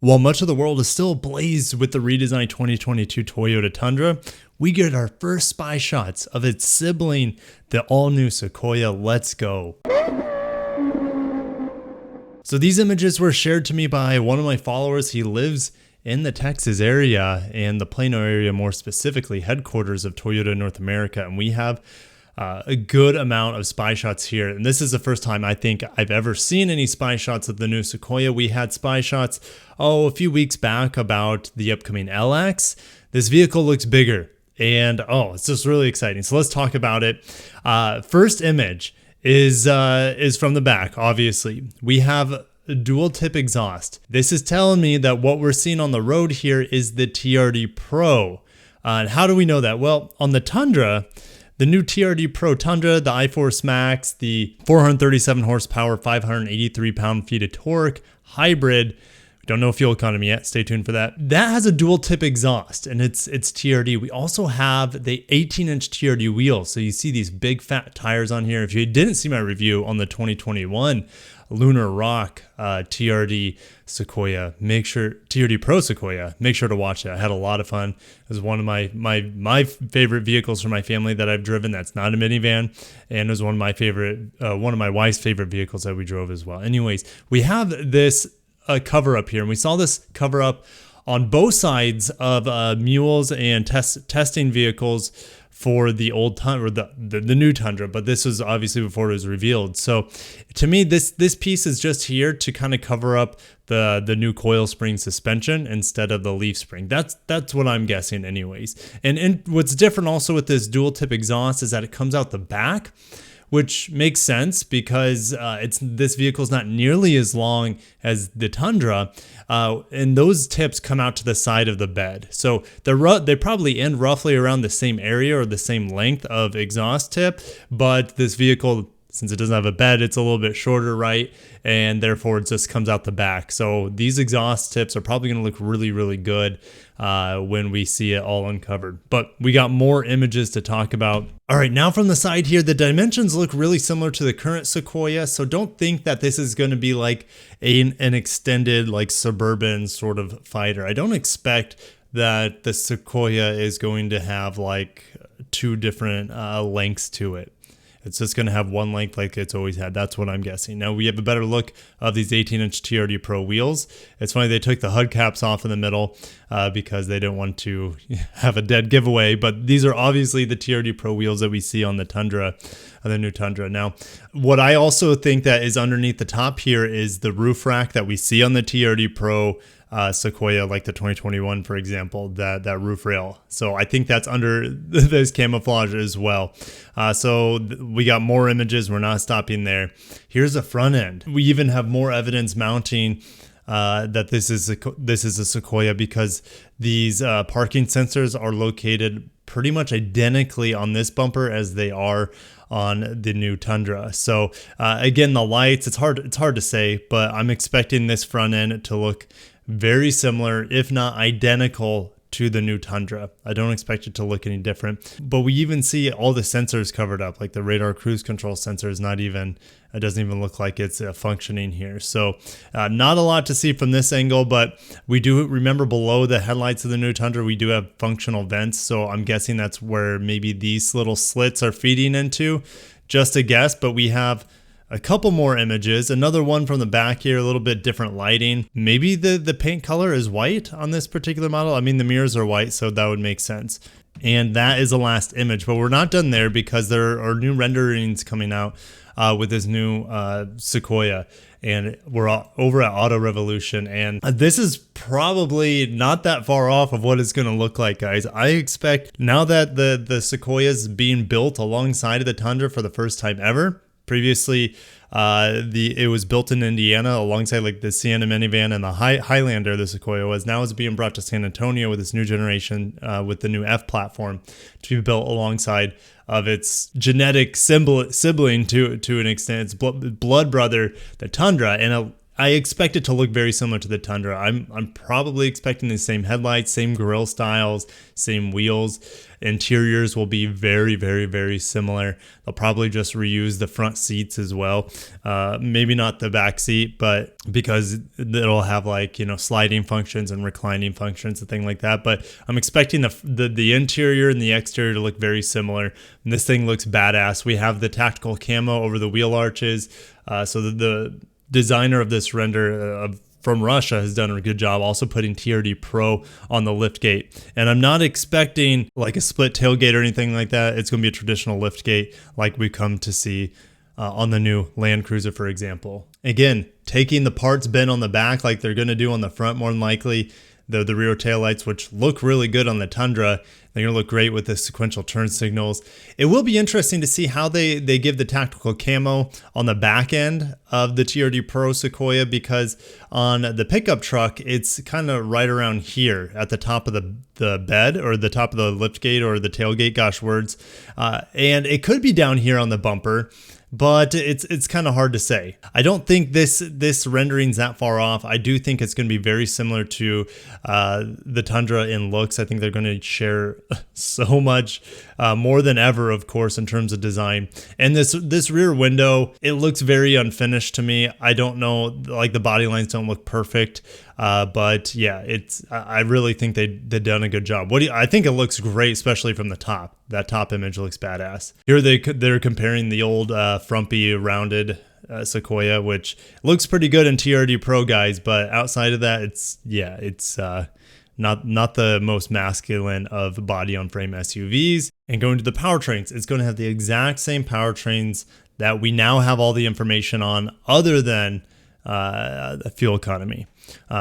While much of the world is still ablaze with the redesigned 2022 Toyota Tundra, we get our first spy shots of its sibling, the all-new Sequoia. Let's go. So these images were shared to me by one of my followers. He lives in the Texas area and the Plano area, more specifically, headquarters of Toyota North America. And we have a good amount of spy shots here. And this is the first time I think I've ever seen any spy shots of the new Sequoia. We had spy shots, a few weeks back about the upcoming LX. This vehicle looks bigger and it's just really exciting. So let's talk about it. First image is from the back, obviously. We have a dual tip exhaust. This is telling me that what we're seeing on the road here is the Trd Pro. And how do we know that? Well, on the Tundra, the new Trd Pro Tundra, the iForce Max, the 437 horsepower, 583 pound-feet of torque, hybrid, we don't know fuel economy yet, stay tuned for that. That has a dual tip exhaust and it's TRD. We also have the 18-inch TRD wheels. So you see these big fat tires on here. If you didn't see my review on the 2021 Lunar Rock TRD Sequoia, TRD Pro Sequoia, make sure to watch it. I had a lot of fun. It was one of my favorite vehicles for my family that I've driven. That's not a minivan, and it was one of my wife's favorite vehicles that we drove as well. Anyways, we have this cover up here, and we saw this cover up on both sides of mules and testing vehicles for the old Tundra, or the new Tundra, but this was obviously before it was revealed. So to me, this piece is just here to kind of cover up the new coil spring suspension instead of the leaf spring. That's what I'm guessing anyways. And what's different also with this dual tip exhaust is that it comes out the back, which makes sense because this vehicle is not nearly as long as the Tundra, and those tips come out to the side of the bed. So they probably end roughly around the same area or the same length of exhaust tip, but this vehicle, since it doesn't have a bed, it's a little bit shorter, right? And therefore it just comes out the back. So these exhaust tips are probably going to look really, really good when we see it all uncovered. But we got more images to talk about. All right, now from the side here, the dimensions look really similar to the current Sequoia. So don't think that this is going to be like an extended, like suburban sort of fighter. I don't expect that the Sequoia is going to have like two different lengths to it. It's just going to have one length like it's always had. That's what I'm guessing. Now we have a better look of these 18-inch Trd Pro wheels. It's funny they took the hubcaps off in the middle because they didn't want to have a dead giveaway. But these are obviously the Trd Pro wheels that we see on the Tundra, the new Tundra. Now, what I also think that is underneath the top here is the roof rack that we see on the Trd Pro Sequoia, like the 2021, for example, that roof rail. So I think that's under this camouflage as well. So we got more images. We're not stopping there. Here's the front end. We even have more evidence mounting that this is a Sequoia because these parking sensors are located pretty much identically on this bumper as they are on the new Tundra. So again, the lights, it's hard to say, but I'm expecting this front end to look very similar, if not identical, to the new Tundra. I don't expect it to look any different, but we even see all the sensors covered up, like the radar cruise control sensor is it doesn't even look like it's functioning here. So not a lot to see from this angle, but we do remember below the headlights of the new Tundra, we do have functional vents. So I'm guessing that's where maybe these little slits are feeding into. Just a guess, but we have a couple more images. Another one from the back here, a little bit different lighting. Maybe the paint color is white on this particular model. I mean, the mirrors are white, so that would make sense. And that is the last image, but we're not done there because there are new renderings coming out with this new Sequoia. And we're over at Auto Revolution, and this is probably not that far off of what it's going to look like, guys. I expect now that the Sequoia is being built alongside of the Tundra for the first time ever. Previously, it was built in Indiana alongside like the Sienna minivan and the Highlander, the Sequoia was. Now it's being brought to San Antonio with this new generation with the new F platform to be built alongside of its genetic sibling to an extent, its blood brother, the Tundra. And I expect it to look very similar to the Tundra. I'm probably expecting the same headlights, same grille styles, same wheels. Interiors will be very, very, very similar. They'll probably just reuse the front seats as well. Maybe not the back seat, but because it'll have like, sliding functions and reclining functions and things like that. But I'm expecting the interior and the exterior to look very similar. And this thing looks badass. We have the tactical camo over the wheel arches. So the designer of this render from Russia has done a good job also putting Trd Pro on the liftgate. And I'm not expecting like a split tailgate or anything like that. It's going to be a traditional liftgate like we come to see on the new Land Cruiser, for example. Again, taking the parts bin on the back like they're going to do on the front more than likely. The rear taillights, which look really good on the Tundra, they're going to look great with the sequential turn signals. It will be interesting to see how they give the tactical camo on the back end of the Trd Pro Sequoia, because on the pickup truck, it's kind of right around here at the top of the bed, or the top of the liftgate or the tailgate, gosh words. And it could be down here on the bumper, but it's kind of hard to say. I don't think this rendering's that far off. I do think it's going to be very similar to the Tundra in looks. I think they're going to share so much more than ever, of course, in terms of design. And this rear window, it looks very unfinished to me. I don't know, like the body lines don't look perfect. But yeah, I really think they've done a good job. I think it looks great, especially from the top. That top image looks badass. Here they're comparing the old frumpy rounded Sequoia, which looks pretty good in Trd Pro, guys. But outside of that, it's not the most masculine of body on frame SUVs. And going to the powertrains, it's going to have the exact same powertrains that we now have all the information on, other than the fuel economy.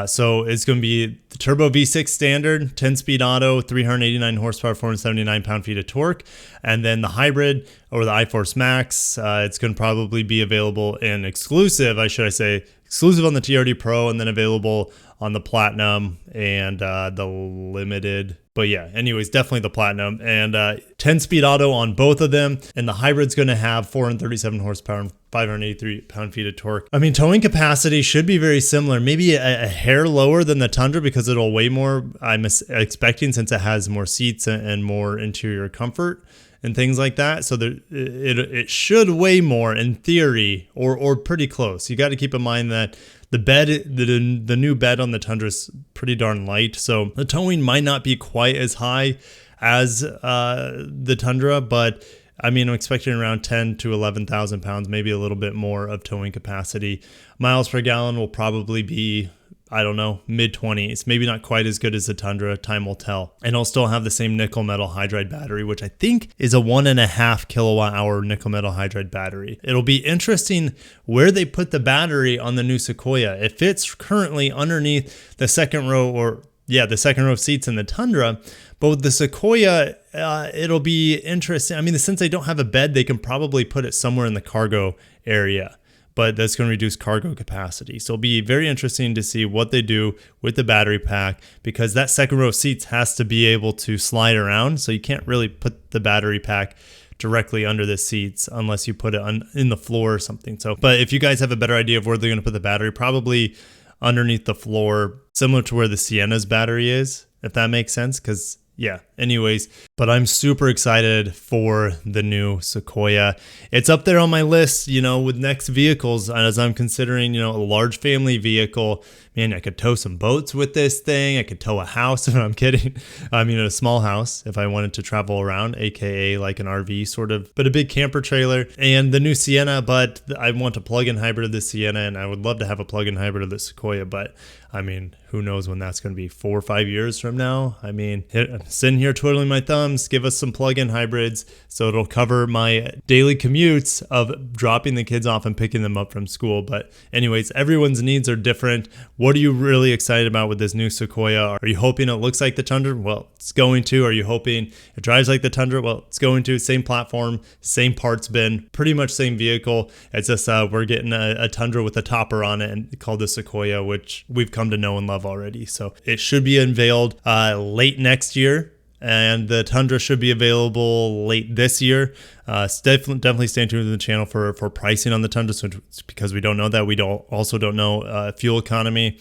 So it's going to be the turbo V6 standard, 10-speed auto, 389 horsepower, 479 pound-feet of torque. And then the hybrid, or the iForce Max, it's going to probably be available in exclusive on the Trd Pro, and then available on the Platinum and the Limited. But yeah, anyways, definitely the Platinum, and 10-speed auto on both of them. And the hybrid's going to have 437 horsepower and 583 pound-feet of torque. I mean, towing capacity should be very similar, maybe a hair lower than the Tundra because it'll weigh more, I'm expecting, since it has more seats and more interior comfort and things like that. So it should weigh more in theory, or pretty close. You got to keep in mind that the bed, the new bed on the Tundra is pretty darn light, so the towing might not be quite as high as the Tundra, but I mean, I'm expecting around 10 to 11,000 pounds, maybe a little bit more of towing capacity. Miles per gallon will probably be, I don't know, mid-20s. Maybe not quite as good as the Tundra. Time will tell. And it'll still have the same nickel metal hydride battery, which I think is a 1.5 kilowatt hour nickel metal hydride battery. It'll be interesting where they put the battery on the new Sequoia. It fits currently underneath the second row, the second row of seats in the Tundra. But with the Sequoia, it'll be interesting. I mean, since they don't have a bed, they can probably put it somewhere in the cargo area, but that's going to reduce cargo capacity. So it'll be very interesting to see what they do with the battery pack, because that second row of seats has to be able to slide around. So you can't really put the battery pack directly under the seats unless you put it in the floor or something. So, but if you guys have a better idea of where they're going to put the battery, probably underneath the floor, similar to where the Sienna's battery is, if that makes sense. Because yeah, anyways, but I'm super excited for the new Sequoia. It's up there on my list, with next vehicles, as I'm considering, a large family vehicle. Man, I could tow some boats with this thing. I could tow a house. I'm kidding. I mean, a small house if I wanted to travel around, aka like an RV sort of, but a big camper trailer. And the new Sienna, but I want a plug-in hybrid of the Sienna, and I would love to have a plug-in hybrid of the Sequoia, but I mean, who knows when that's going to be, 4 or 5 years from now? I mean, sitting here twiddling my thumbs, give us some plug-in hybrids so it'll cover my daily commutes of dropping the kids off and picking them up from school. But anyways, everyone's needs are different. What are you really excited about with this new Sequoia? Are you hoping it looks like the Tundra? Well, it's going to. Are you hoping it drives like the Tundra? Well, it's going to. Same platform, same parts bin, pretty much same vehicle. It's just we're getting a Tundra with a topper on it and called the Sequoia, which we've come to know and love already. So it should be unveiled late next year. and the Tundra should be available late this year. Definitely stay tuned to the channel for pricing on the Tundra, so because we don't know that. We also don't know fuel economy.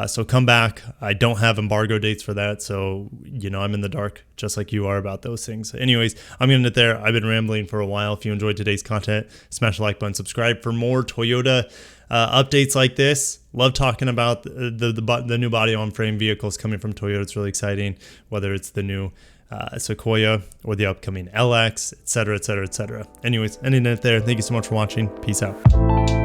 So come back. I don't have embargo dates for that, so I'm in the dark just like you are about those things. Anyways, I'm gonna end it there. I've been rambling for a while. If you enjoyed today's content, smash the like button, subscribe for more Toyota updates like this. Love talking about the new body on frame vehicles coming from Toyota. It's really exciting, whether it's the new Sequoia or the upcoming LX, etc., etc., etc. Anyways, ending it there. Thank you so much for watching. Peace out.